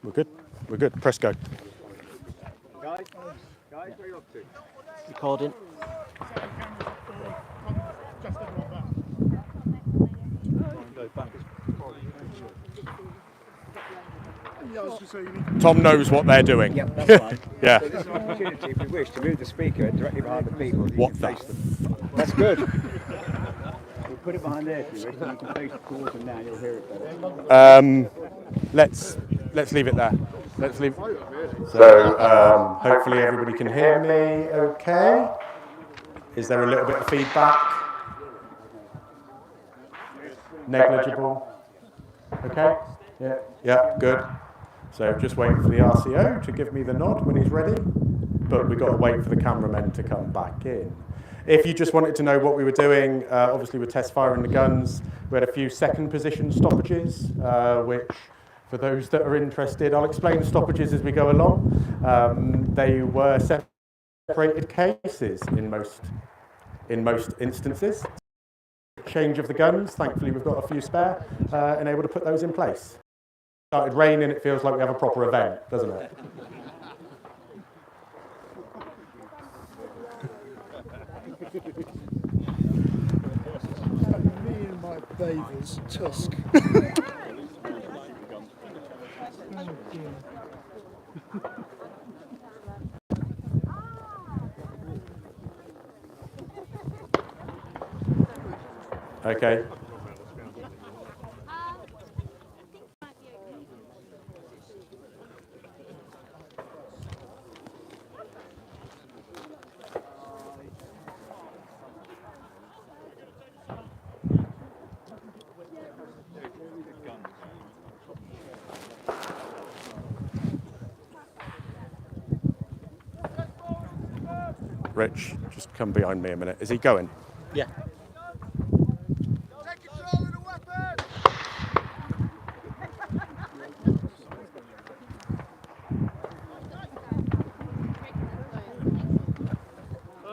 We're good. We're good. Press go. Guys, where are you up to? Recording. Tom knows what they're doing. Yep, that's right. Yeah. So this is an opportunity, if we wish, to move the speaker directly behind the people. What the? That's good. We'll put it behind there if you wish, and you can face it towards them now, you'll hear it better. Let's leave it there. Let's leave. So hopefully everybody can hear me okay. Is there a little bit of feedback? Negligible. Okay. Yeah. Good. So just waiting for the RCO to give me the nod when he's ready. But we've got to wait for the cameramen to come back in. If you just wanted to know what we were doing, obviously we're test firing the guns. We had a few second position stoppages, which, for those that are interested, I'll explain the stoppages as we go along. They were separated cases in most instances. Change of the guns, thankfully we've got a few spare and able to put those in place. Started raining, it feels like we have a proper event, doesn't it? Me and my bathers tusk. Okay. Rich, just come behind me a minute. Is he going? Yeah. Take control of the weapon!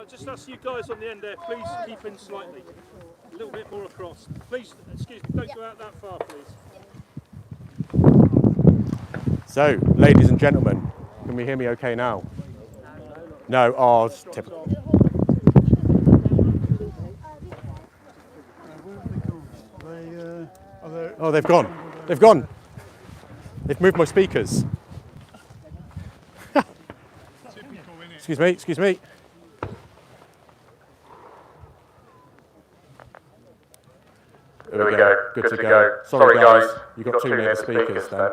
Just ask you guys on the end there, please keep in slightly. A little bit more across. Please, excuse me, don't go out that far, please. So, ladies and gentlemen, can we hear me okay now? No, oh, it's typical. Oh, they've gone. They've gone. They've moved my speakers. Excuse me. There we go. Good to go. Sorry, guys. You got too near the speakers then.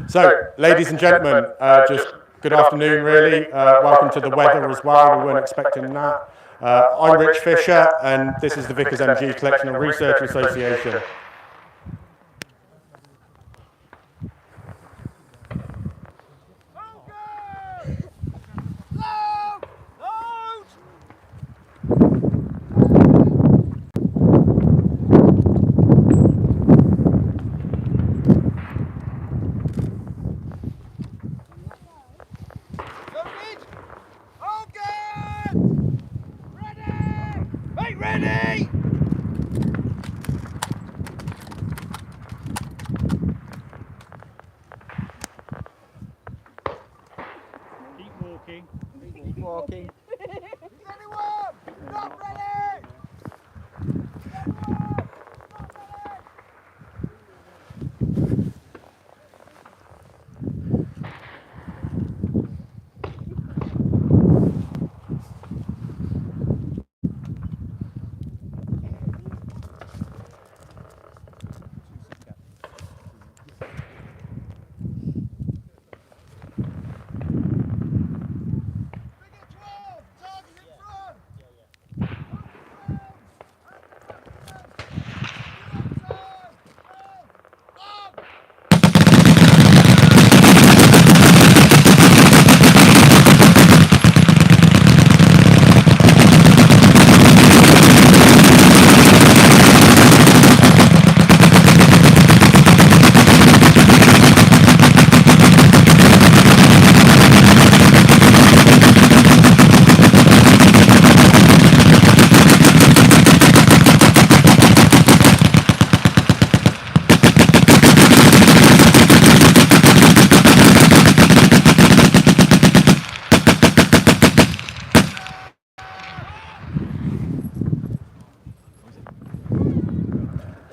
So, ladies and gentlemen, just good afternoon, really. Welcome to the weather as well. We weren't expecting that. I'm Rich Fisher, and this is the Vickers MG Collection and Research Association.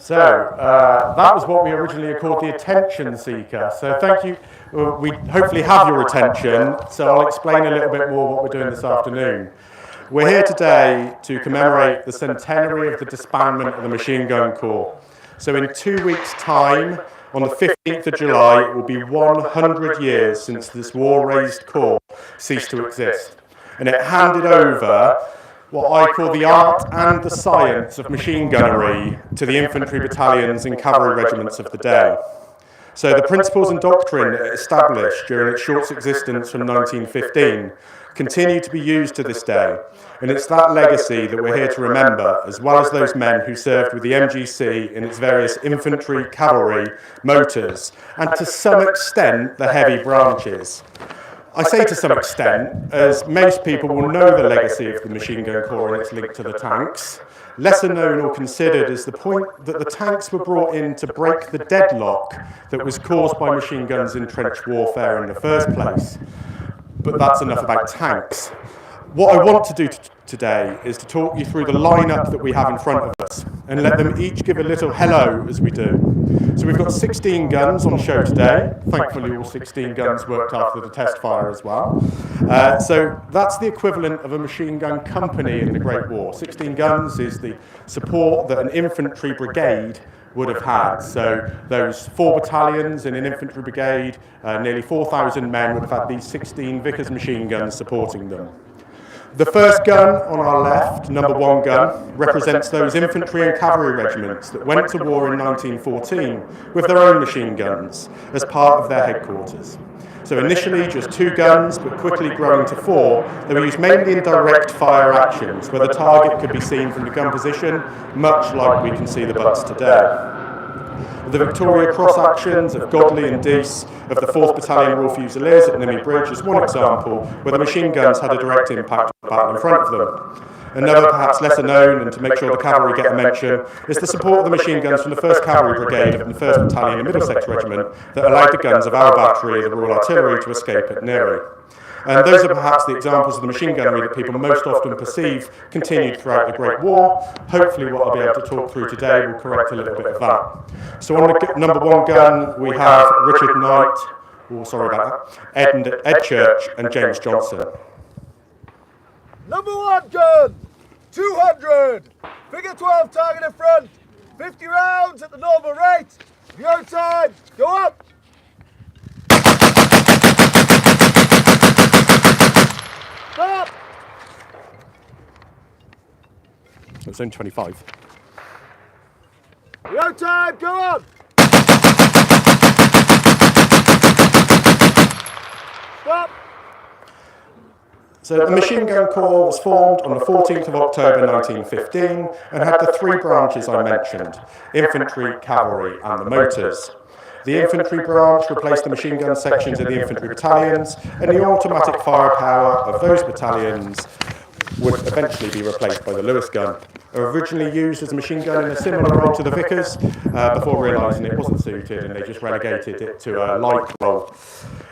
So that was what we originally called the attention seeker. So thank you. We hopefully have your attention. So I'll explain a little bit more what we're doing this afternoon. We're here today to commemorate the centenary of the disbandment of the Machine Gun Corps. So in 2 weeks' time, on the 15th of July, it will be 100 years since this war-raised corps ceased to exist. And it handed over what I call the art and the science of machine gunnery to the infantry battalions and cavalry regiments of the day. So the principles and doctrine established during its short existence from 1915 continue to be used to this day, and it's that legacy that we're here to remember, as well as those men who served with the MGC in its various infantry, cavalry, motors, and to some extent the heavy branches. I say to some extent, as most people will know the legacy of the Machine Gun Corps and its link to the tanks. Lesser known or considered is the point that the tanks were brought in to break the deadlock that was caused by machine guns in trench warfare in the first place. But that's enough about tanks. What I want to do today is to talk you through the lineup that we have in front of us and let them each give a little hello as we do. So we've got 16 guns on show today. Thankfully all 16 guns worked after the test fire as well. So that's the equivalent of a machine gun company in the Great War. 16 guns is the support that an infantry brigade would have had. So those 4 battalions in an infantry brigade, nearly 4,000 men would have had these 16 Vickers machine guns supporting them. The first gun on our left, number 1 gun, represents those infantry and cavalry regiments that went to war in 1914 with their own machine guns as part of their headquarters. So initially just 2 guns, but quickly growing to 4, they were used mainly in direct fire actions, where the target could be seen from the gun position, much like we can see the butts today. The Victoria Cross actions of Godley and Dease of the 4th Battalion Royal Fusiliers at Nimi Bridge is one example where the machine guns had a direct impact on the battle in front of them. Another, perhaps lesser known, and to make sure the cavalry get a mention, is the support of the machine guns from the 1st Cavalry Brigade of the 1st Battalion and Middlesex Regiment that allowed the guns of our battery of the Royal Artillery to escape at Neri. And those are perhaps the examples of the machine gunnery that people most often perceive continued throughout the Great War. Hopefully what I'll be able to talk through today will correct a little bit of that. So on the number 1 gun, we have Richard Knight, Ed Church and James Johnson. Number 1 gun, 200. Figure 12 target in front. 50 rounds at the normal rate. Go time, go up. Stop. It's only 25. Go time, go on. Stop. So the Machine Gun Corps was formed on the 14th of October 1915 and had the 3 branches I mentioned, infantry, cavalry and the motors. The infantry branch replaced the machine gun sections of the infantry battalions, and the automatic firepower of those battalions would eventually be replaced by the Lewis gun. Originally used as a machine gun in a similar role to the Vickers, before realising it wasn't suited and they just relegated it to a light role.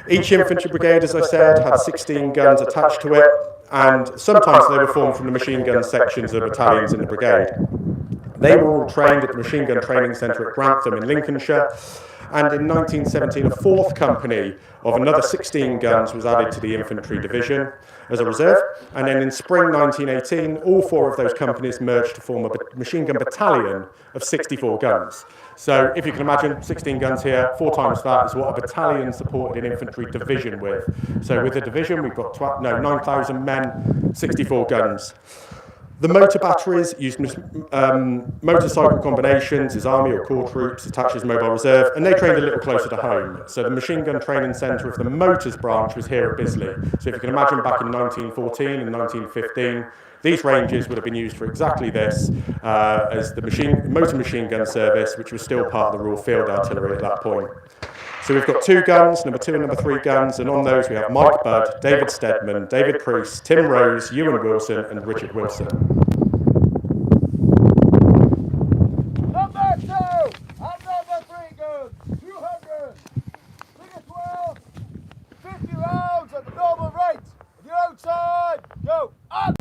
Each infantry brigade, as I said, had 16 guns attached to it, and sometimes they were formed from the machine gun sections of battalions in the brigade. They were all trained at the Machine Gun Training Centre at Grantham in Lincolnshire, and in 1917 a 4th company of another 16 guns was added to the infantry division as a reserve, and then in spring 1918 all 4 of those companies merged to form a machine gun battalion of 64 guns. So if you can imagine, 16 guns here, 4 times that is what a battalion supported an infantry division with. So with a division we've got 9,000 men, 64 guns. The motor batteries used motorcycle combinations as army or corps troops attached as mobile reserve, and they trained a little closer to home. So the Machine Gun Training Centre of the Motors branch was here at Bisley. So if you can imagine back in 1914 and 1915, these ranges would have been used for exactly this, as the motor machine gun service, which was still part of the Royal Field Artillery at that point. So we've got 2 guns, number 2 and number 3 guns, and on those we have Mike Budd, David Stedman, David Priest, Tim Rose, Ewan Wilson and Richard Wilson. Number 2 and number 3 guns, 200. Figure 12. 50 rounds at the normal rate. Go time, go up.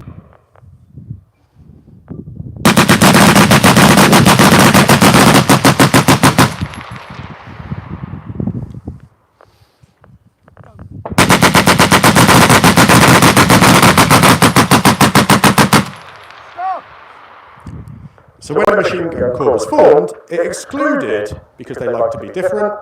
So when the Machine Gun Corps was formed, it excluded, because they like to be different,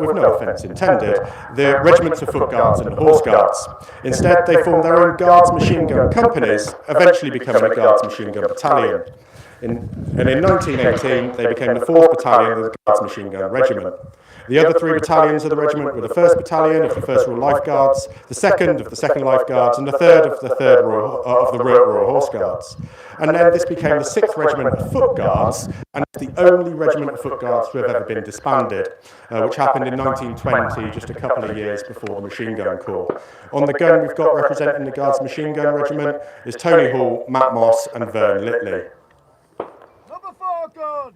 with no offence intended, the regiments of foot guards and horse guards. Instead, they formed their own guards machine gun companies, eventually becoming a guards machine gun battalion. And in 1918, they became the 4th Battalion of the Guards Machine Gun Regiment. The other 3 battalions of the regiment were the 1st Battalion of the 1st Royal Life Guards, the 2nd of the 2nd Life Guards, and the 3rd of the 3rd Royal Horse Guards. And then this became the 6th Regiment of Foot Guards, and it's the only regiment of Foot Guards to have ever been disbanded, which happened in 1920, just a couple of years before the Machine Gun Corps. On the gun we've got representing the Guards Machine Gun Regiment is Tony Hall, Matt Moss, and Vern Litley. Number 4 gun,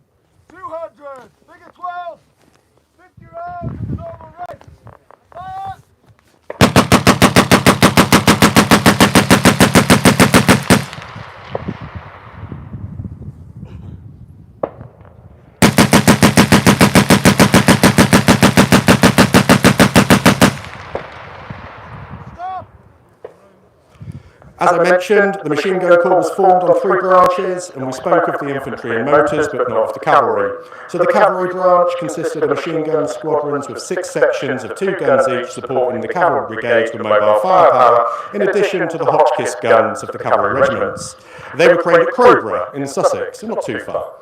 200, figure 12, 50 rounds at the normal rate. Fire! As I mentioned, the Machine Gun Corps was formed on 3 branches, and we spoke of the infantry and motors, but not of the cavalry. So the cavalry branch consisted of machine gun squadrons with 6 sections of 2 guns each supporting the cavalry brigades with mobile firepower, in addition to the Hotchkiss guns of the cavalry regiments. They were trained at Crowborough in Sussex, so not too far.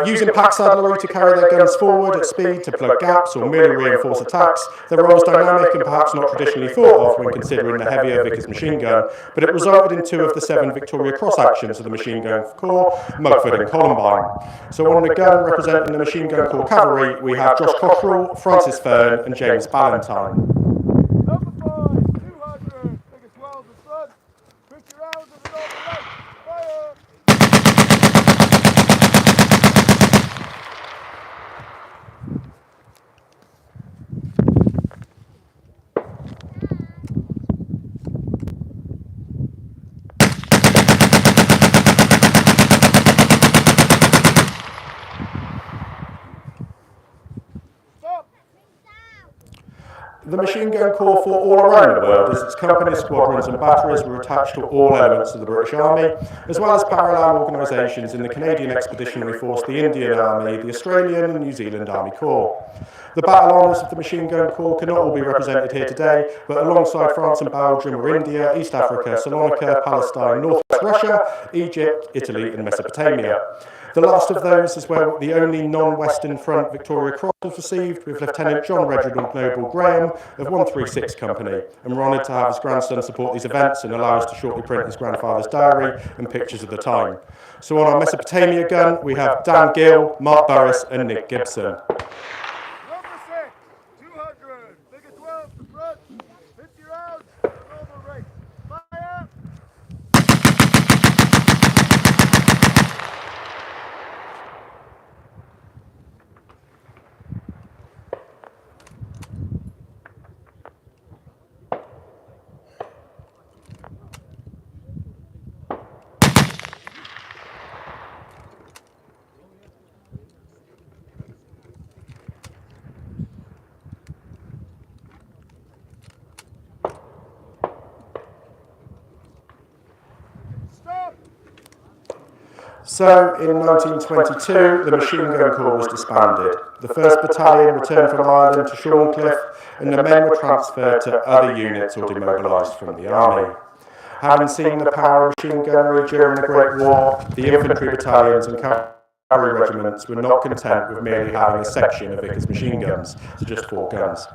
Using pack saddlery to carry their guns forward at speed to plug gaps or merely reinforce attacks, their role was dynamic and perhaps not traditionally thought of when considering the heavier Vickers machine gun, but it resulted in 2 of the 7 Victoria Cross actions of the Machine Gun Corps, Mugford and Columbine. So on the gun representing the Machine Gun Corps cavalry, we have Josh Cottrell, Francis Fern and James Ballantyne. Number 5, 200, figure 12 in front, 50 rounds at the normal rate. Fire! The Machine Gun Corps fought all around the world as its companies, squadrons and batteries were attached to all elements of the British Army, as well as parallel organisations in the Canadian Expeditionary Force, the Indian Army, the Australian and New Zealand Army Corps. The battle honours of the Machine Gun Corps cannot all be represented here today, but alongside France and Belgium were India, East Africa, Salonika, Palestine, North West Russia, Egypt, Italy and Mesopotamia. The last of those is where the only non-Western Front Victoria Cross was received, with Lieutenant John Reginald Noble Graham of 136 Company, and we're honoured to have his grandson support these events and allow us to shortly print his grandfather's diary and pictures of the time. So on our Mesopotamia gun, we have Dan Gill, Mark Burris and Nick Gibson. Number 6, 200, figure 12 to front, 50 rounds at the normal rate. Fire! So, in 1922, the Machine Gun Corps was disbanded. The 1st Battalion returned from Ireland to Shorncliffe, and the men were transferred to other units or demobilised from the army. Having seen the power of machine gunnery during the Great War, the infantry battalions and cavalry regiments were not content with merely having a section of Vickers machine guns, so just 4 guns.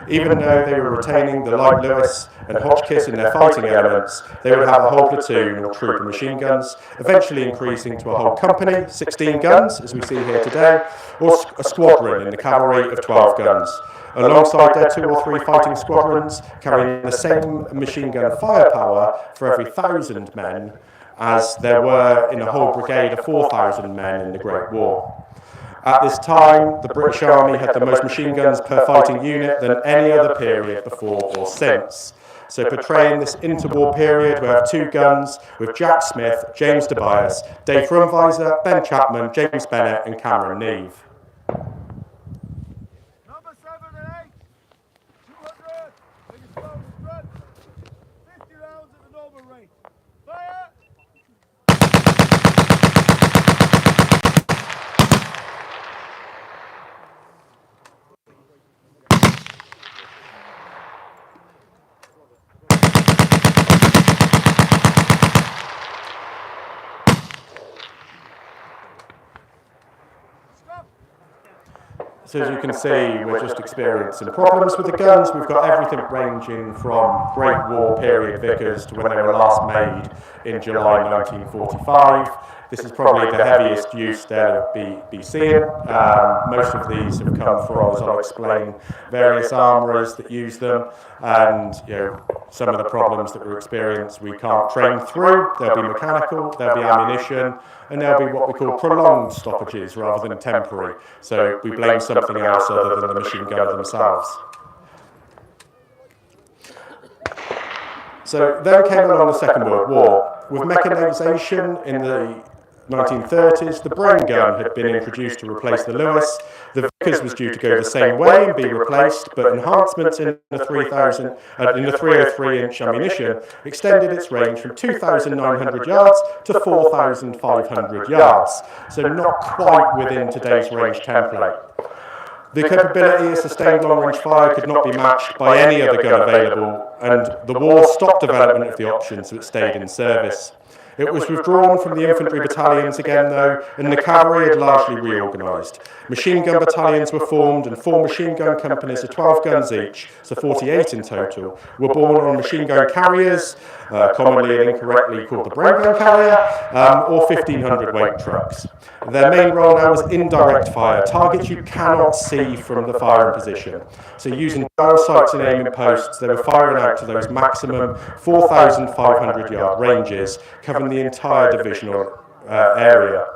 Even though they were retaining the light Lewis and Hotchkiss in their fighting elements, they would have a whole platoon or troop of machine guns, eventually increasing to a whole company, 16 guns, as we see here today, or a squadron in the cavalry of 12 guns. Alongside their 2 or 3 fighting squadrons, carrying the same machine gun firepower for every 1,000 men as there were in a whole brigade of 4,000 men in the Great War. At this time, the British Army had the most machine guns per fighting unit than any other period before or since. So portraying this interwar period, we have 2 guns with Jack Smith, James Tobias, Dave Rumvisor, Ben Chapman, James Bennett and Cameron Neve. Number 7 and 8, 200, figure 12 in front, 50 rounds at the normal rate. Fire! So as you can see, we're just experiencing problems with the guns. We've got everything ranging from Great War period Vickers to when they were last made in July 1945. This is probably the heaviest use they'll be seeing. Most of these have come from, as I'll explain, various armourers that use them, and some of the problems that we experience we can't train through. They'll be mechanical, there'll be ammunition, and there'll be what we call prolonged stoppages rather than temporary. So we blame something else other than the machine gunner themselves. So then came along the Second World War. With mechanisation in the 1930s, the Brain gun had been introduced to replace the Lewis. The Vickers was due to go the same way and be replaced, but enhancements in the 303-inch ammunition extended its range from 2,900 yards to 4,500 yards, so not quite within today's range template. The capability of sustained long-range fire could not be matched by any other gun available, and the war stopped development of the option, so it stayed in service. It was withdrawn from the infantry battalions again, though, and the cavalry had largely reorganised. Machine gun battalions were formed, and 4 machine gun companies of 12 guns each, so 48 in total, were born on machine gun carriers, commonly and incorrectly called the Brain gun carrier, or 1,500 weight trucks. Their main role now was indirect fire, targets you cannot see from the firing position. So using dial sights and aiming posts, they were firing out to those maximum 4,500 yard ranges, covering the entire divisional area.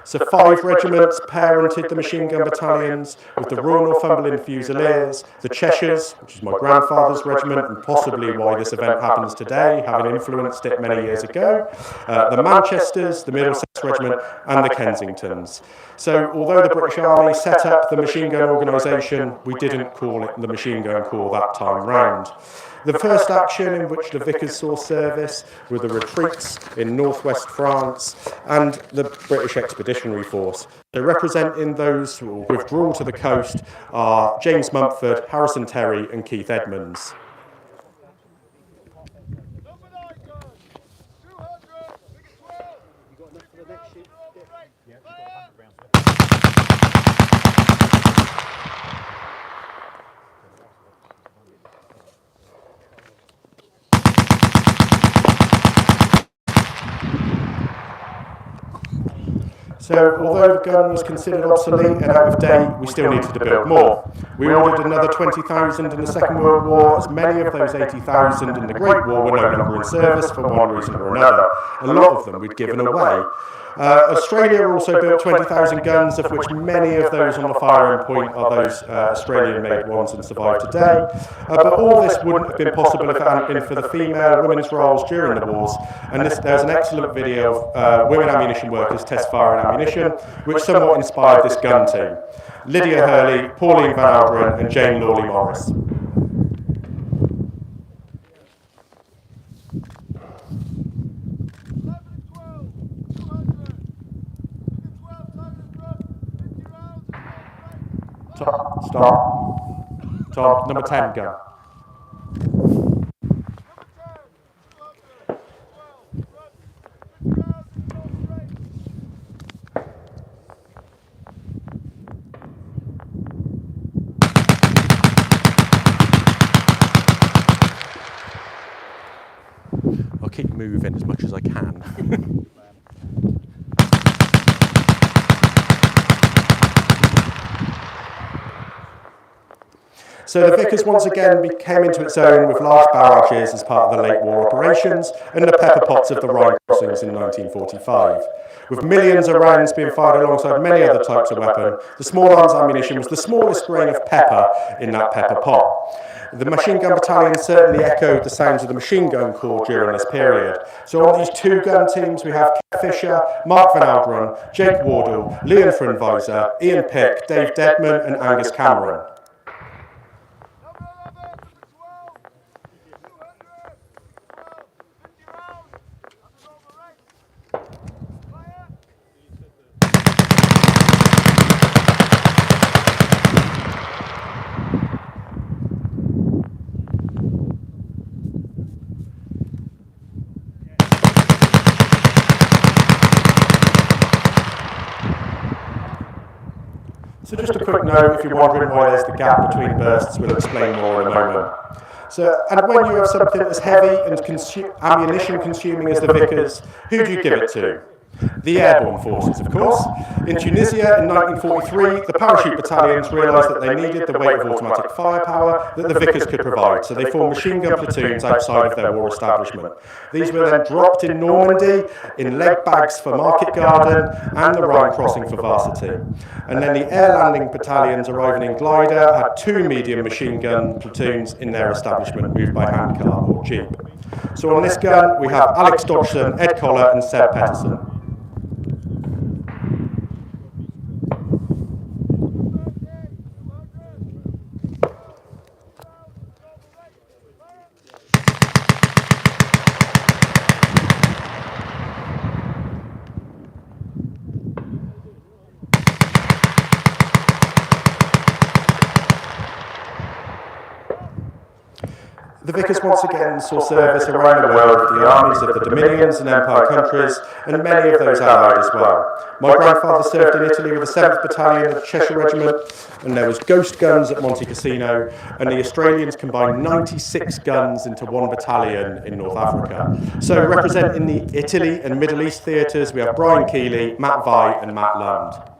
So 5 regiments parented the machine gun battalions with the Royal Northumberland Fusiliers, the Cheshires, which is my grandfather's regiment and possibly why this event happens today, having influenced it many years ago, the Manchesters, the Middlesex Regiment and the Kensingtons. So although the British Army set up the machine gun organisation, we didn't call it the Machine Gun Corps that time round. The first action in which the Vickers saw service were the retreats in northwest France and the British Expeditionary Force. So representing those who withdrawal to the coast are James Mumford, Harrison Terry and Keith Edmonds. So, although the gun was considered obsolete and out of date, we still needed to build more. We ordered another 20,000 in the Second World War, as many of those 80,000 in the Great War were no longer in service for one reason or another. A lot of them we'd given away. Australia also built 20,000 guns, of which many of those on the firing point are those Australian-made ones and survive today. But all this wouldn't have been possible if it hadn't been for the female women's roles during the wars. And there's an excellent video of women ammunition workers test firing ammunition, which somewhat inspired this gun team. Lydia Hurley, Pauline Van Alderen and Jane Lawley Morris. Stop. Tom, number 10, go. I'll keep moving as much as I can. So the Vickers once again came into its own with large barrages as part of the late war operations and the pepper pots of the Rhine crossings in 1945. With millions of rounds being fired alongside many other types of weapon, the small arms ammunition was the smallest grain of pepper in that pepper pot. The machine gun battalion certainly echoed the sounds of the Machine Gun Corps during this period. So on these 2 gun teams we have Kev Fisher, Mark Van Alderen, Jake Wardle, Leon Frinweiser, Ian Pick, Dave Dedman and Angus Cameron. So just a quick note, if you're wondering why there's the gap between bursts, we'll explain more in a moment. So, and when you have something as heavy and ammunition consuming as the Vickers, who do you give it to? The Airborne forces, of course. In Tunisia in 1943, the parachute battalions realised that they needed the weight of automatic firepower that the Vickers could provide, so they formed machine gun platoons outside of their war establishment. These were then dropped in Normandy, in leg bags for Market Garden, and the Rhine crossing for Varsity. And then the air landing battalions arriving in Glider had 2 medium machine gun platoons in their establishment, moved by handcar or jeep. So on this gun, we have Alex Dodgson, Ed Collar, and Seb Petterson. The Vickers once again saw service around the world with the armies of the Dominions and Empire countries, and many of those allied as well. My grandfather served in Italy with the 7th Battalion of the Cheshire Regiment, and there was ghost guns at Monte Cassino, and the Australians combined 96 guns into one battalion in North Africa. So representing the Italy and Middle East theatres, we have Brian Keeley, Matt Vai and Matt Lund.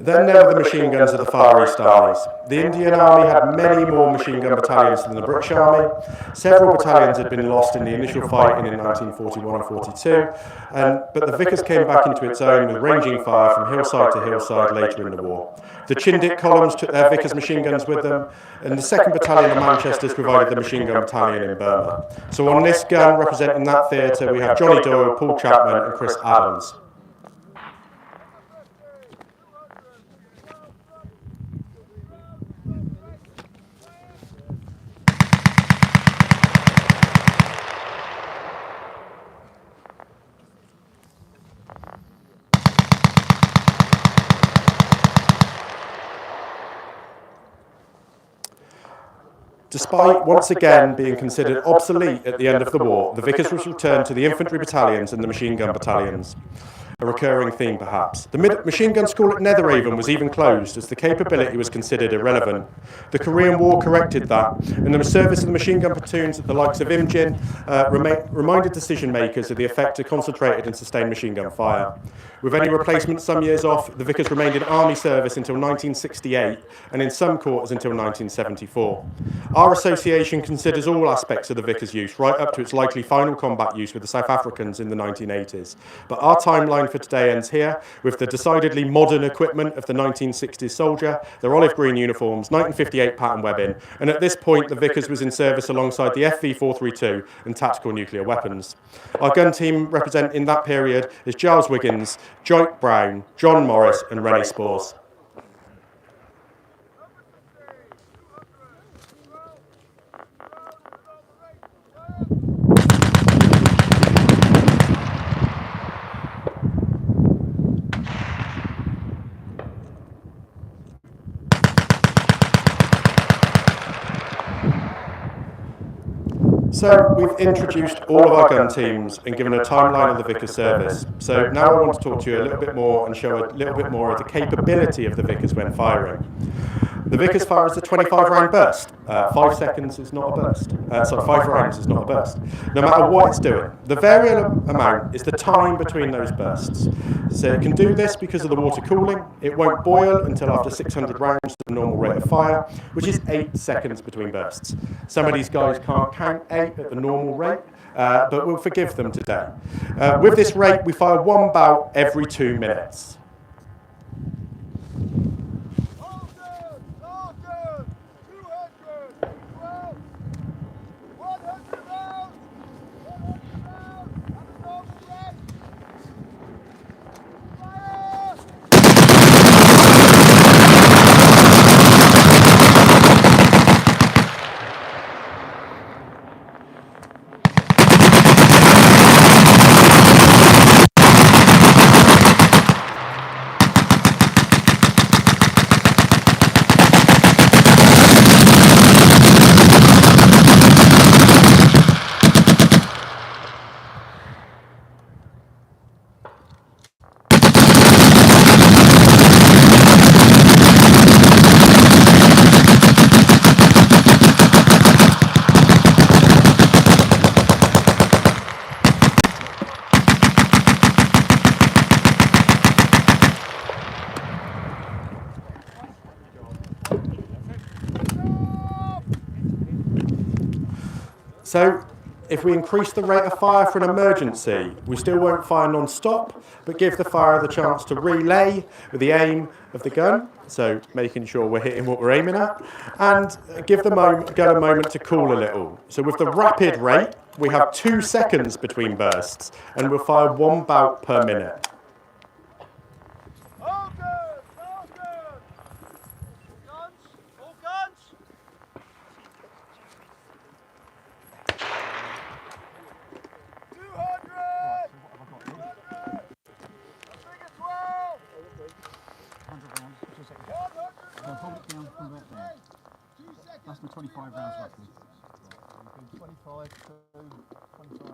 Then there were the machine guns of the Far East armies. The Indian Army had many more machine gun battalions than the British Army. Several battalions had been lost in the initial fighting in 1941 and 42, but the Vickers came back into its own with ranging fire from hillside to hillside later in the war. The Chindik columns took their Vickers machine guns with them, and the 2nd Battalion of Manchester's provided the machine gun battalion in Burma. So on this gun, representing that theatre, we have Johnny Doyle, Paul Chapman and Chris Adams. Despite once again being considered obsolete at the end of the war, the Vickers was returned to the infantry battalions and the machine gun battalions. A recurring theme, perhaps. The machine gun school at Netheravon was even closed, as the capability was considered irrelevant. The Korean War corrected that, and the service of the machine gun platoons at the likes of Imjin reminded decision makers of the effect of concentrated and sustained machine gun fire. With any replacement some years off, the Vickers remained in army service until 1968, and in some quarters until 1974. Our association considers all aspects of the Vickers use, right up to its likely final combat use with the South Africans in the 1980s. But our timeline for today ends here, with the decidedly modern equipment of the 1960s soldier, their olive green uniforms, 1958 pattern webbing, and at this point the Vickers was in service alongside the FV432 and tactical nuclear weapons. Our gun team representing that period is Giles Wiggins, Joik Brown, John Morris and Rennie Spores. So we've introduced all of our gun teams and given a timeline of the Vickers service. So now I want to talk to you a little bit more and show a little bit more of the capability of the Vickers when firing. The Vickers fires a 25-round burst. 5 seconds is not a burst. 5 rounds is not a burst. No matter what it's doing. The variable amount is the time between those bursts. So it can do this because of the water cooling. It won't boil until after 600 rounds to the normal rate of fire, which is 8 seconds between bursts. Some of these guys can't count 8 at the normal rate, but we'll forgive them today. With this rate, we fire one bout every 2 minutes. So if we increase the rate of fire for an emergency, we still won't fire non-stop, but give the firer the chance to relay with the aim of the gun, so making sure we're hitting what we're aiming at, and give the gun a moment to cool a little. So with the rapid rate, we have 2 seconds between bursts, and we'll fire 1 bout per minute. All good! All good! Guns! All guns! That's the 25 rounds roughly. 25 to 25 to.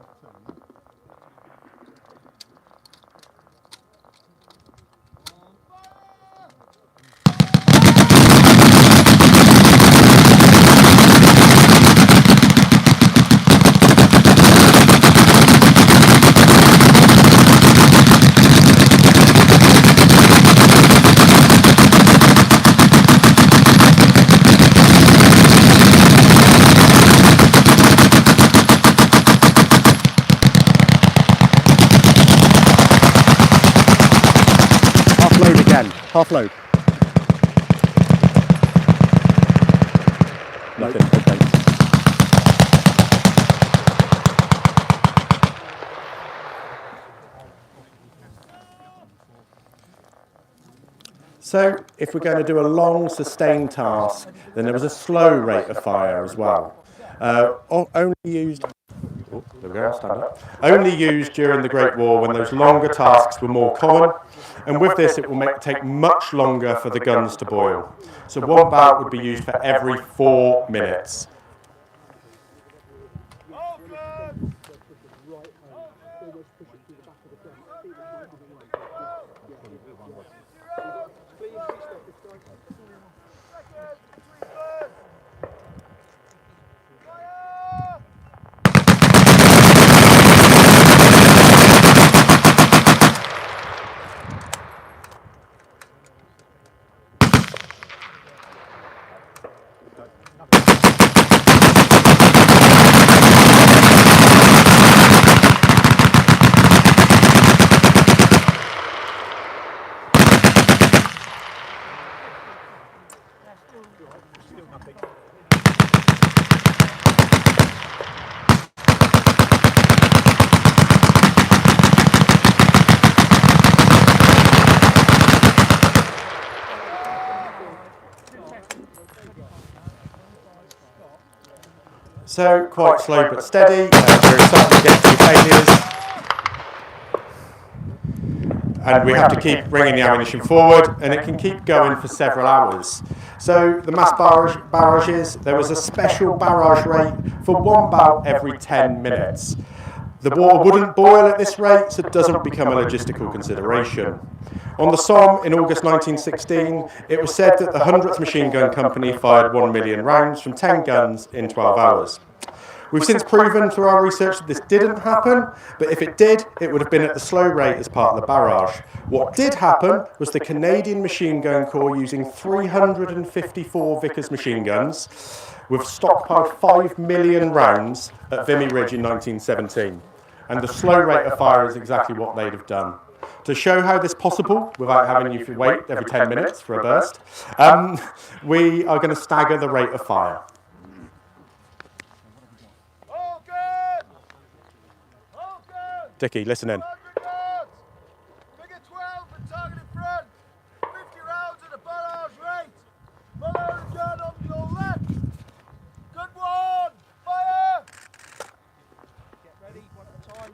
Half load. Nothing, okay. So, if we're going to do a long, sustained task, then there was a slow rate of fire as well. Only used... Oh, there we go, stand up. Only used during the Great War when those longer tasks were more common. And with this, it will take much longer for the guns to boil. So 1 bout would be used for every 4 minutes. So, quite slow but steady, we're starting to get to failures. And we have to keep bringing the ammunition forward, and it can keep going for several hours. So, the mass barrages, there was a special barrage rate for 1 bout every 10 minutes. The water wouldn't boil at this rate, so it doesn't become a logistical consideration. On the Somme in August 1916, it was said that the 100th Machine Gun Company fired 1 million rounds from 10 guns in 12 hours. We've since proven through our research that this didn't happen, but if it did, it would have been at the slow rate as part of the barrage. What did happen was the Canadian Machine Gun Corps using 354 Vickers machine guns, with stockpiled 5 million rounds at Vimy Ridge in 1917. And the slow rate of fire is exactly what they'd have done. To show how this is possible, without having you wait every 10 minutes for a burst, we are going to stagger the rate of fire. All good! All good! Dickie, listen in. 100 yards! Figure 12 and target in front. 50 rounds at a barrage rate. Follow the gun on your left. Good one! Fire! Get ready, one at a time.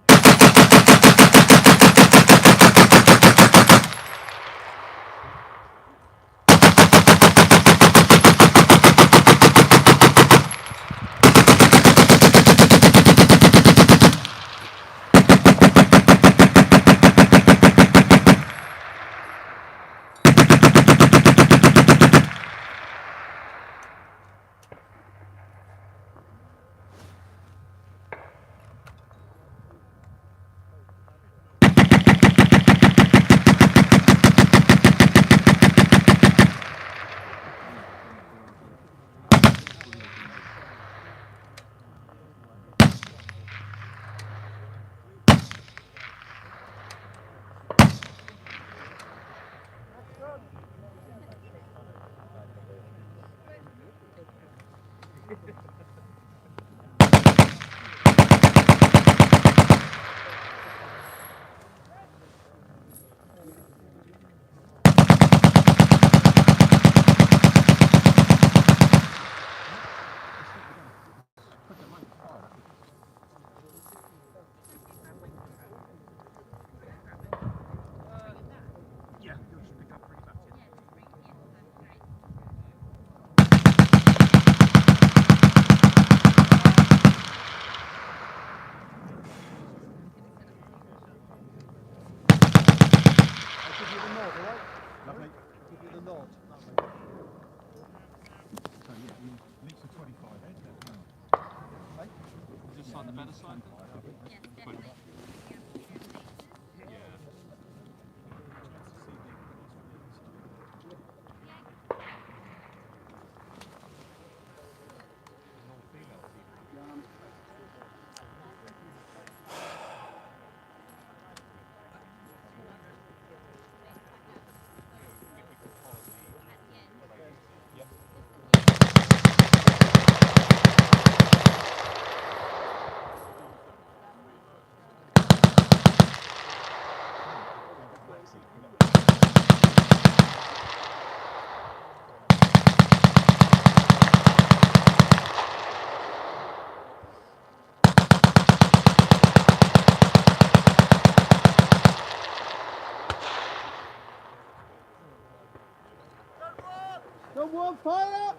Good one, fire!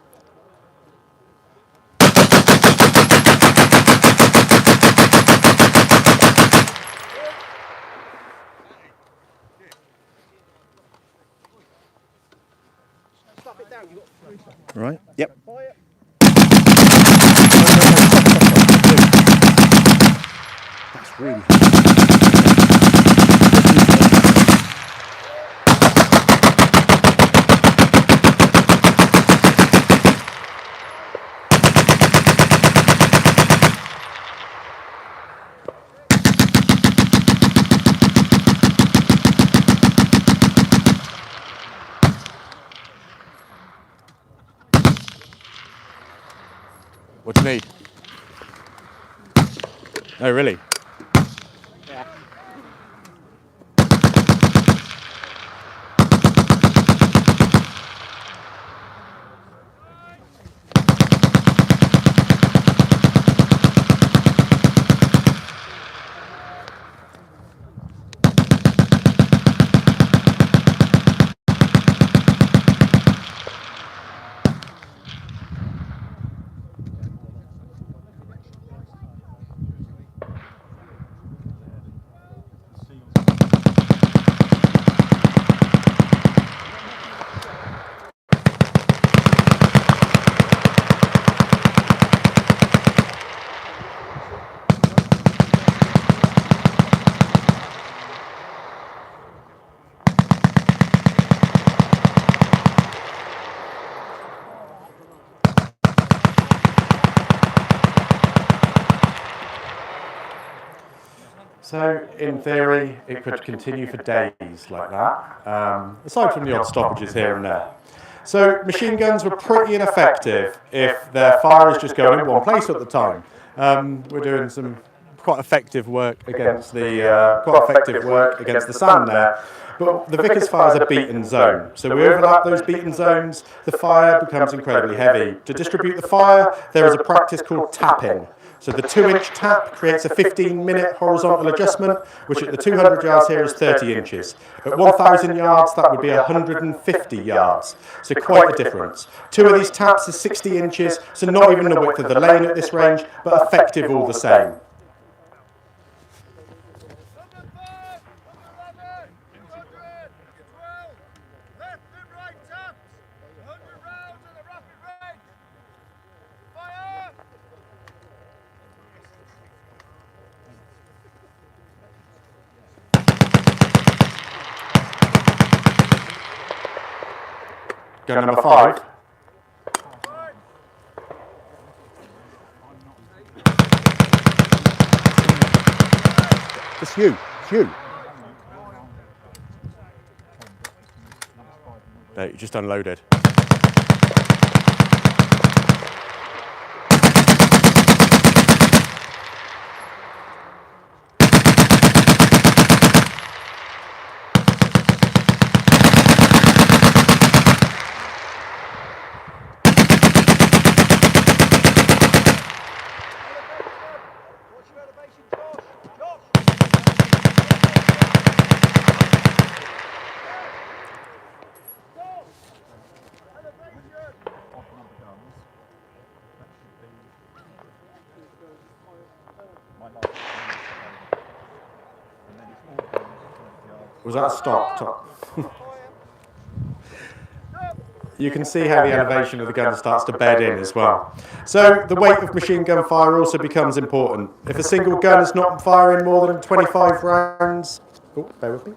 Stop it down, you've got 3 seconds. Right. Yep. Fire! That's really. What do you need? Oh, really? Yeah. So, in theory, it could continue for days like that, aside from the odd stoppages here and there. So, machine guns were pretty ineffective if their fire is just going in one place at the time. We're doing some quite effective work against the sand there. But the Vickers fire is a beaten zone. So we overlap those beaten zones, the fire becomes incredibly heavy. To distribute the fire, there is a practice called tapping. So the 2-inch tap creates a 15-minute horizontal adjustment, which at the 200 yards here is 30 inches. At 1,000 yards, that would be 150 yards. So quite a difference. 2 of these taps is 60 inches, so not even the width of the lane at this range, but effective all the same. Gun number 5. It's you. It's you. No, you just unloaded. Was that a stop? You can see how the elevation of the gun starts to bed in as well. So the weight of machine gun fire also becomes important. If a single gun is not firing more than 25 rounds, oh, bear with me.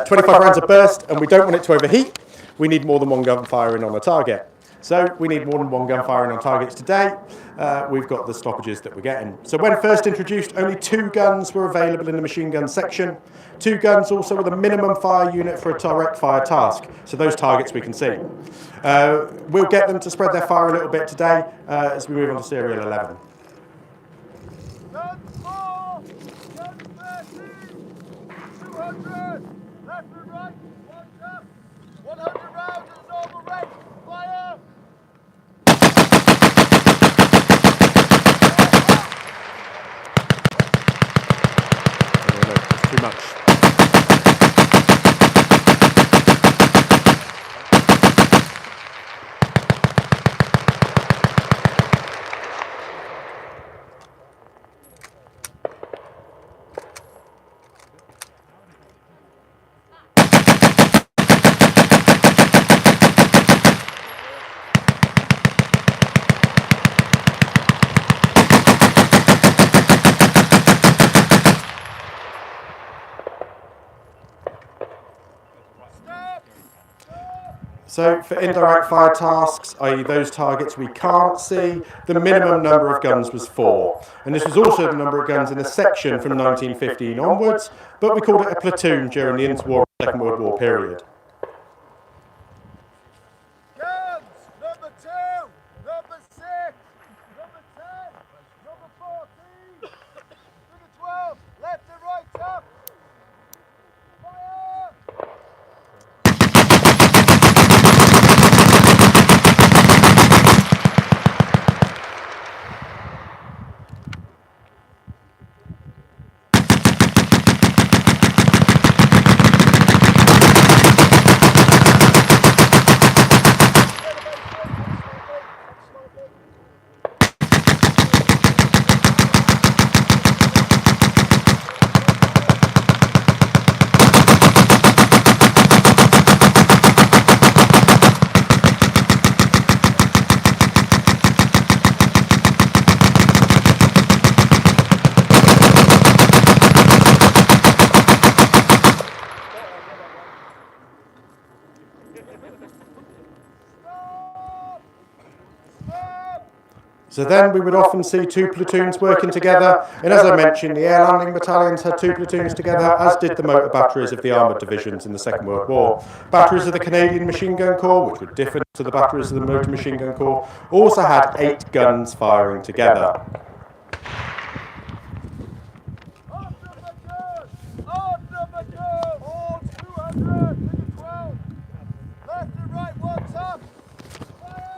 25 rounds a burst, and we don't want it to overheat, we need more than one gun firing on a target. So we need more than one gun firing on targets today. We've got the stoppages that we're getting. So when first introduced, only 2 guns were available in the machine gun section. 2 guns also with a minimum fire unit for a direct fire task. So those targets we can see. We'll get them to spread their fire a little bit today as we move on to serial 11. Gun 4, gun 13, 200, left and right, one up, 100 rounds at normal rate, fire! It's too much. So for indirect fire tasks, i.e. those targets we can't see, the minimum number of guns was 4. And this was also the number of guns in a section from 1915 onwards, but we called it a platoon during the Interwar and Second World War period. Guns, number 2, number 6, number 10, number 14, number 12, left and right up, fire! So then we would often see 2 platoons working together, and as I mentioned, the air landing battalions had 2 platoons together, as did the motor batteries of the armoured divisions in the Second World War. Batteries of the Canadian Machine Gun Corps, which were different to the batteries of the Motor Machine Gun Corps, also had 8 guns firing together. Off number 2, all 200, figure 12, left and right, one up, fire!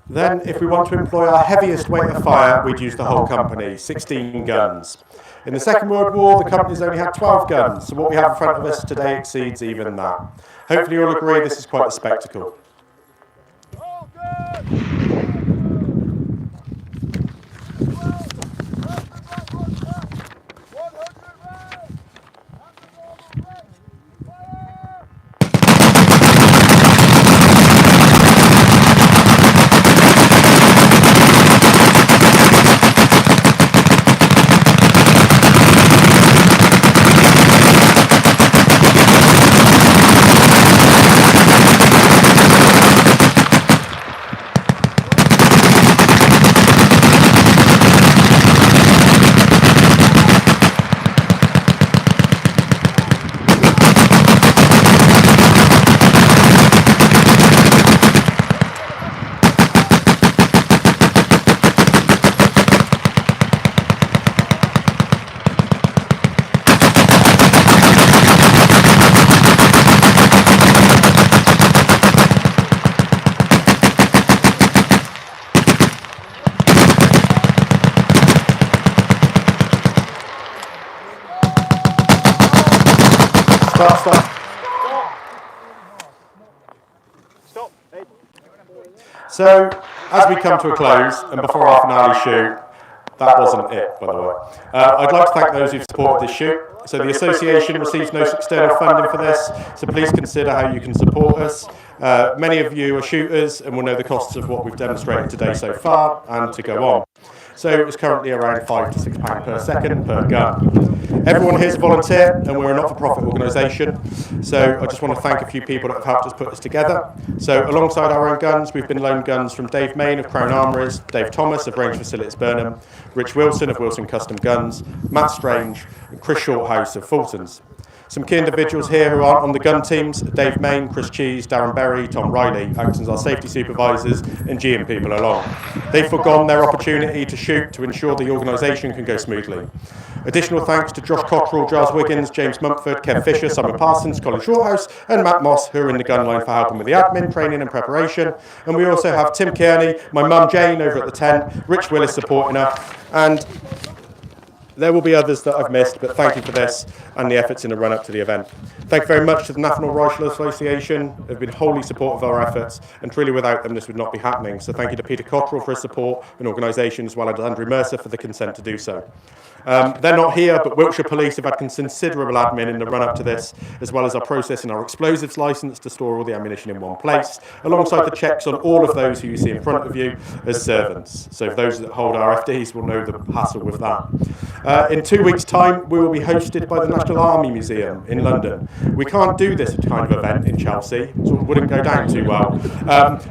Then, if we want to employ our heaviest weight of fire, we'd use the whole company, 16 guns. In the Second World War, the companies only had 12 guns, so what we have in front of us today exceeds even that. Hopefully you'll agree this is quite a spectacle. All good! Stop. Stop. Hey. So, as we come to a close, and before our finale shoot, that wasn't it, by the way. I'd like to thank those who've supported this shoot. So the association receives no external funding for this, so please consider how you can support us. Many of you are shooters and will know the costs of what we've demonstrated today so far, and to go on. So it's currently around £5 to £6 per second per gun. Everyone here is a volunteer, and we're a not-for-profit organisation. So I just want to thank a few people that have helped us put this together. So alongside our own guns, we've been loaned guns from Dave Main of Crown Armouries, Dave Thomas of Range Facilities Burnham, Rich Wilson of Wilson Custom Guns, Matt Strange, and Chris Shorthouse of Fulton's. Some key individuals here who aren't on the gun teams: Dave Main, Chris Cheese, Darren Berry, Tom Riley, acting as our safety supervisors and GM people along. They've forgone their opportunity to shoot to ensure the organisation can go smoothly. Additional thanks to Josh Cottrell, Giles Wiggins, James Mumford, Kev Fisher, Simon Parsons, Colin Shorthouse and Matt Moss, who are in the gun line for helping with the admin, training and preparation. And we also have Tim Kearney, my mum Jane over at the tent, Rich Willis supporting her, and there will be others that I've missed, but thank you for this and the efforts in the run-up to the event. Thank you very much to the National Rifle Association, who have been wholly supportive of our efforts, and truly without them this would not be happening. So thank you to Peter Cottrell for his support and organisation, as well as Andrew Mercer for the consent to do so. They're not here, but Wiltshire Police have had considerable admin in the run-up to this, as well as our processing our explosives licence to store all the ammunition in one place, alongside the checks on all of those who you see in front of you as servants. So those that hold RFDs will know the hassle with that. In 2 weeks' time, we will be hosted by the National Army Museum in London. We can't do this kind of event in Chelsea, so it wouldn't go down too well.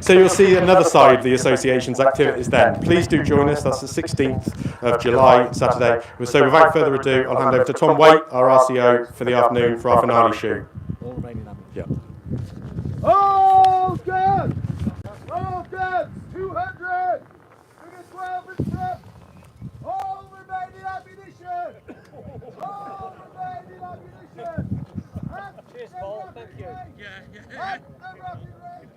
So you'll see another side of the association's activities then. Please do join us. That's the 16th of July, Saturday. So without further ado, I'll hand over to Tom Waite, our RCO, for the afternoon for our finale shoot. Yeah. All guns! All guns! 200! Bring a 12 and strap! All remaining ammunition! All remaining ammunition! Cheers, Paul. Thank you. At the rapid rate!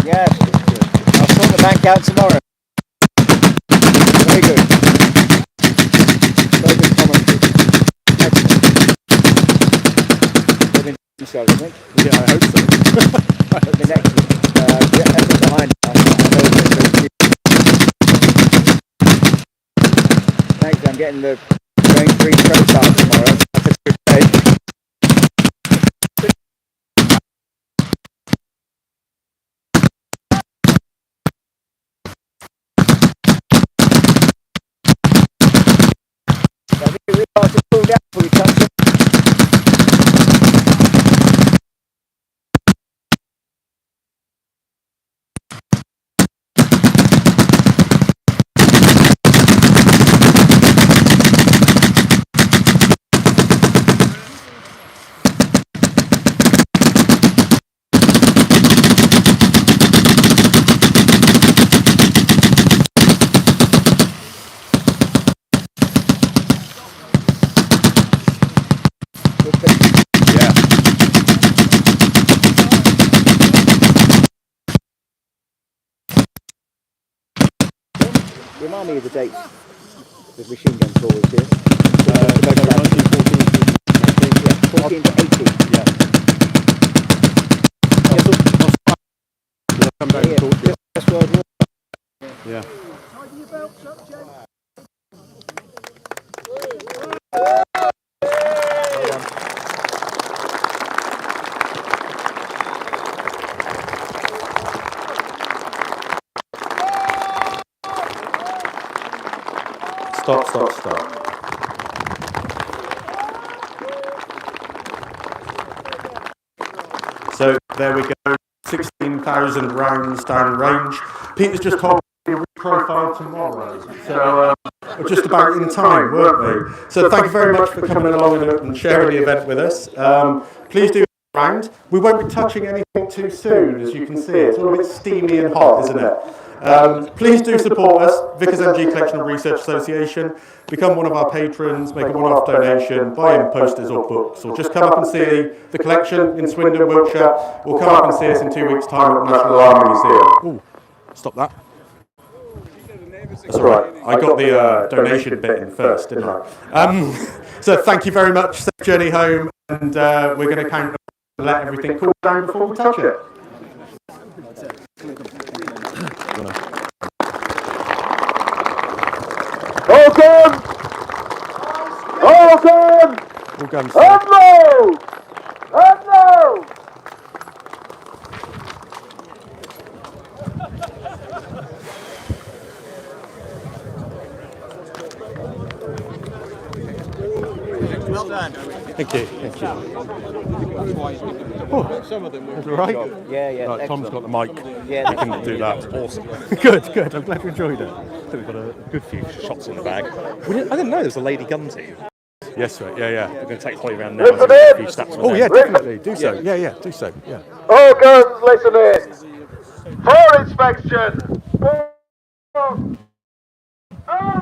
Yes. I'll sort the bank out tomorrow. Very good. Very good commentary. Excellent. Yourself, I think. Yeah, I hope so. But the next effort behind it, I know thanks, I'm getting the Range 3 profile tomorrow. That's a good day. I think you realise to pull down before you touch it. Remind me of the dates with machine gun forwards here. 14 to 18. Yeah. Come down and talk to you. First World War. Yeah. Tighten your belts up, Jen. Stop. So there we go, 16,000 rounds down range. Peter's just told me we profile tomorrow. So we're just about in time, weren't we? So thank you very much for coming along and sharing the event with us. Please do around. We won't be touching anything too soon, as you can see. It's all a bit steamy and hot, isn't it? Please do support us, Vickers MG Collection and Research Association. Become one of our patrons, make a one-off donation, buy in posters or books, or just come up and see the collection in Swindon, Wiltshire, or come up and see us in 2 weeks' time at the National Army Museum. Ooh, stop that. That's all right. I got the donation bit in first, didn't I? So thank you very much. Safe journey home, and we're going to count and let everything cool down before we touch it. All guns! All guns! All guns. Unload! Unload! Well done. Thank you. Oh, some of them were all right. Yeah. Right, Tom's got the mic. Yeah, You can do that. Awesome. Good. I'm glad you enjoyed it. I think we've got a good few shots in the bag. I didn't know there was a lady gun team. Yes, right. Yeah. We're going to take Holly around now and do a few stats with Oh them. yeah, definitely. Do so. Yeah. Do so. Yeah. All guns, listen in. For inspection. Up.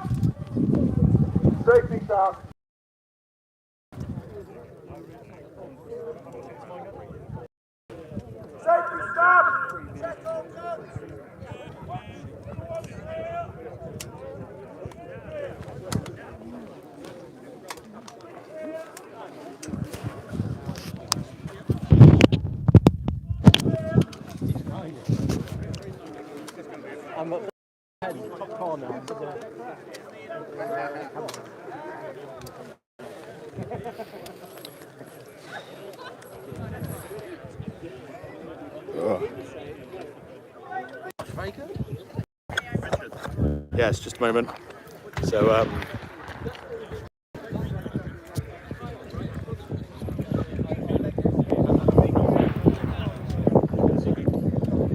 Safety stop. Safety stop. Check all guns. I'm at the top corner. Yes, just a moment. So